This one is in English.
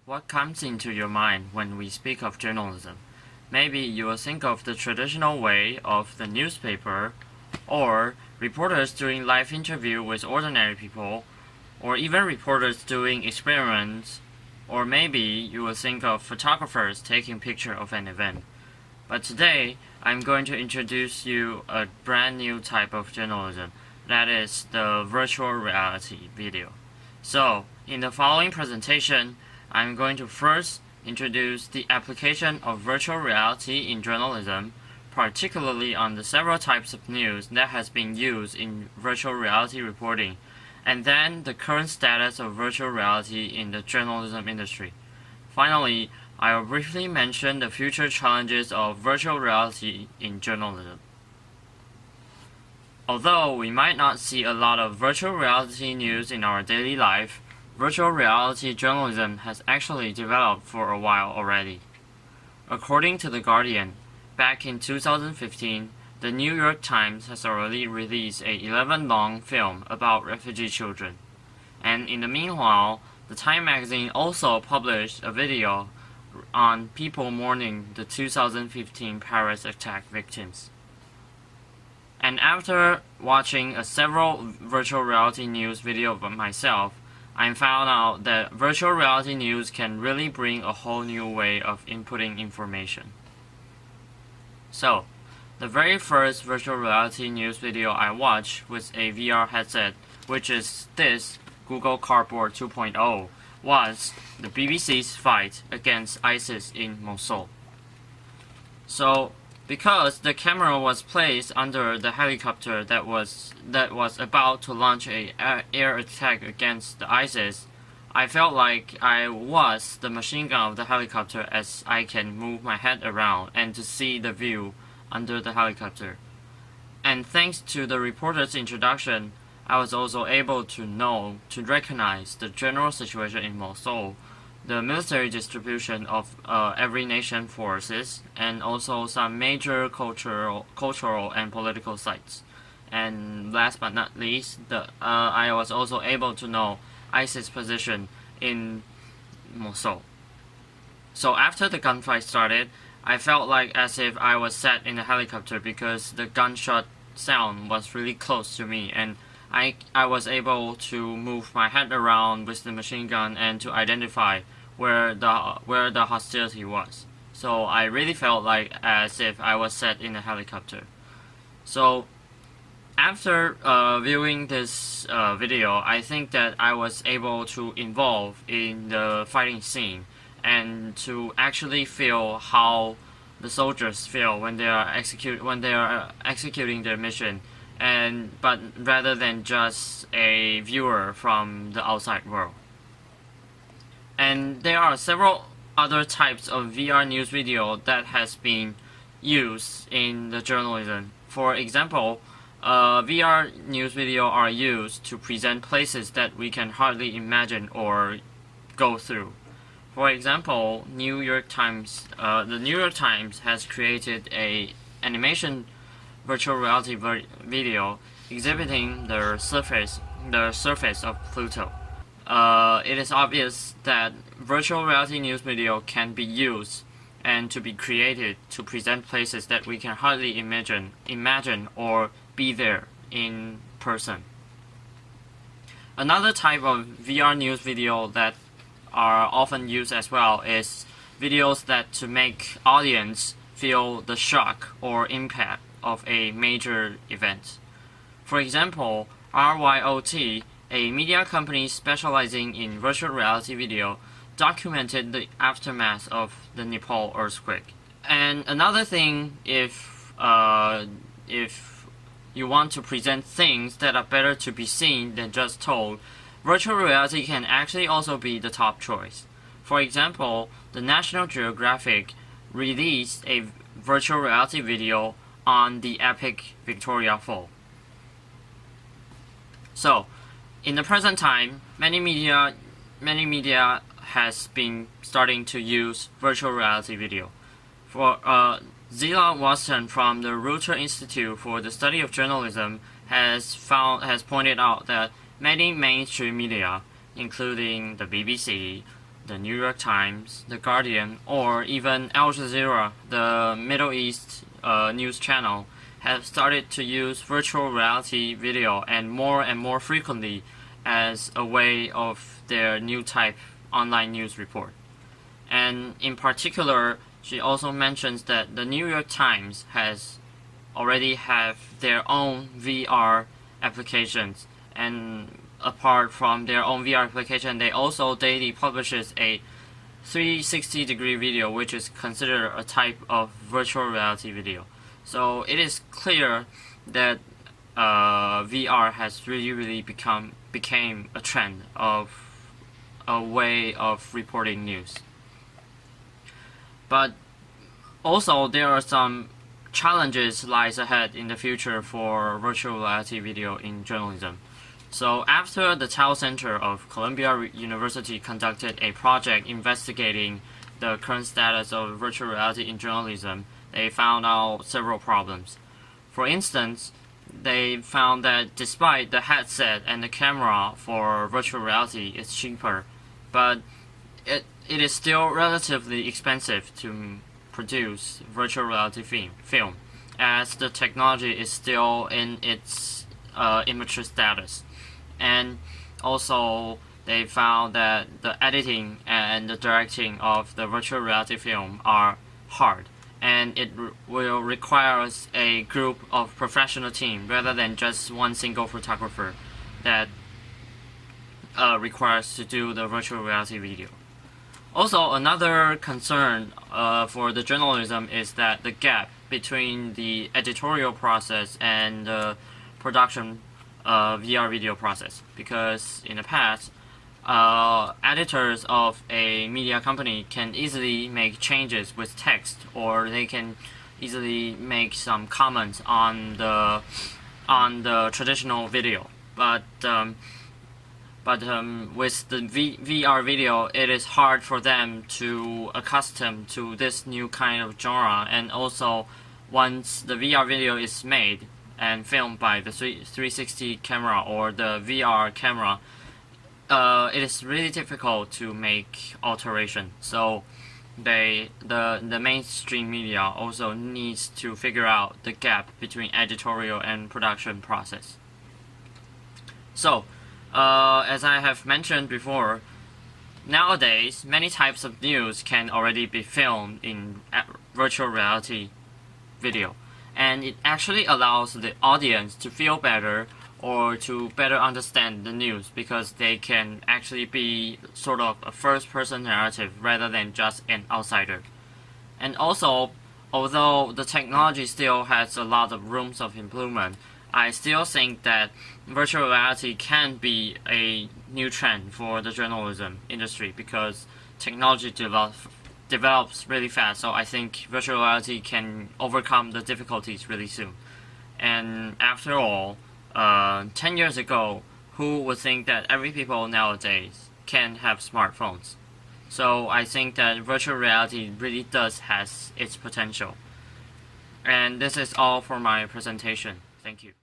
What comes into your mind when we speak of journalism? Maybe you will think of the traditional way of the newspaper, or reporters doing live interview with ordinary people, or even reporters doing experiments, or maybe you will think of photographers taking picture of an event. But today, I'm going to introduce you a brand new type of journalism, that is the virtual reality video. So, in the following presentation, I'm going to first introduce the application of virtual reality in journalism, particularly on the several types of news that has been used in virtual reality reporting, and then the current status of virtual reality in the journalism industry. Finally, I will briefly mention the future challenges of virtual reality in journalism. Although we might not see a lot of virtual reality news in our daily life, virtual reality journalism has actually developed for a while already. According to The Guardian, back in 2015, the New York Times has already released a 11-long film about refugee children. And in the meanwhile, the Time magazine also published a video on people mourning the 2015 Paris attack victims. And after watching several virtual reality news videos of myself, I found out that virtual reality news can really bring a whole new way of inputting information. So, the very first virtual reality news video I watched with a VR headset, which is this Google Cardboard 2.0, was the BBC's fight against ISIS in Mosul. So, because the camera was placed under the helicopter that was about to launch an air attack against the ISIS, I felt like I was the machine gun of the helicopter, as I can move my head around and to see the view under the helicopter. And thanks to the reporter's introduction, I was also able to recognize the general situation in Mosul, the military distribution of every nation forces, and also some major cultural and political sites. And last but not least, I was also able to know ISIS' position in Mosul. So after the gunfight started, I felt like as if I was sat in a helicopter because the gunshot sound was really close to me, and I was able to move my head around with the machine gun and to identify where the hostility was. So I really felt like as if I was set in a helicopter. So after viewing this video, I think that I was able to involve in the fighting scene and to actually feel how the soldiers feel when they are executing their mission, but rather than just a viewer from the outside world. And there are several other types of VR news video that has been used in the journalism. For example, VR news video are used to present places that we can hardly imagine or go through. For example, the New York Times has created a animation virtual reality video exhibiting the surface of Pluto. It is obvious that virtual reality news video can be used and to be created to present places that we can hardly imagine or be there in person. Another type of VR news video that are often used as well is videos that to make audience feel the shock or impact of a major event. For example, RYOT, a media company specializing in virtual reality video, documented the aftermath of the Nepal earthquake. And another thing, if you want to present things that are better to be seen than just told, virtual reality can actually also be the top choice. For example, the National Geographic released a virtual reality video on the epic Victoria Fall. So, in the present time, many media has been starting to use virtual reality video. For Zila Watson from the Reuters Institute for the Study of Journalism has pointed out that many mainstream media, including the BBC, the New York Times, the Guardian, or even Al Jazeera, the Middle East news channel, have started to use virtual reality video and more frequently as a way of their new type online news report. And in particular, she also mentions that the New York Times has already have their own VR applications, and apart from their own VR application, they also daily publishes a 360-degree video, which is considered a type of virtual reality video. So it is clear that VR has really became a trend of a way of reporting news. But also there are some challenges lies ahead in the future for virtual reality video in journalism. So after the Tao Center of Columbia University conducted a project investigating the current status of virtual reality in journalism, they found out several problems. For instance, they found that despite the headset and the camera for virtual reality is cheaper, but it is still relatively expensive to produce virtual reality film, as the technology is still in its immature status. And also they found that the editing and the directing of the virtual reality film are hard, and it will require us a group of professional team rather than just one single photographer that requires to do the virtual reality video. Also, another concern for the journalism is that the gap between the editorial process and the production VR video process, because in the past, editors of a media company can easily make changes with text, or they can easily make some comments on the traditional video. But with the VR video, it is hard for them to accustom to this new kind of genre. And also, once the VR video is made and filmed by the 360 camera or the VR camera, it is really difficult to make alteration. So the mainstream media also needs to figure out the gap between editorial and production process. So as I have mentioned before, nowadays many types of news can already be filmed in virtual reality video, and it actually allows the audience to feel better or to better understand the news, because they can actually be sort of a first-person narrative rather than just an outsider. And also, although the technology still has a lot of rooms of improvement, I still think that virtual reality can be a new trend for the journalism industry, because technology develops really fast. So I think virtual reality can overcome the difficulties really soon. And after all, 10 years ago, who would think that every people nowadays can have smartphones? So I think that virtual reality really does has its potential. And this is all for my presentation. Thank you.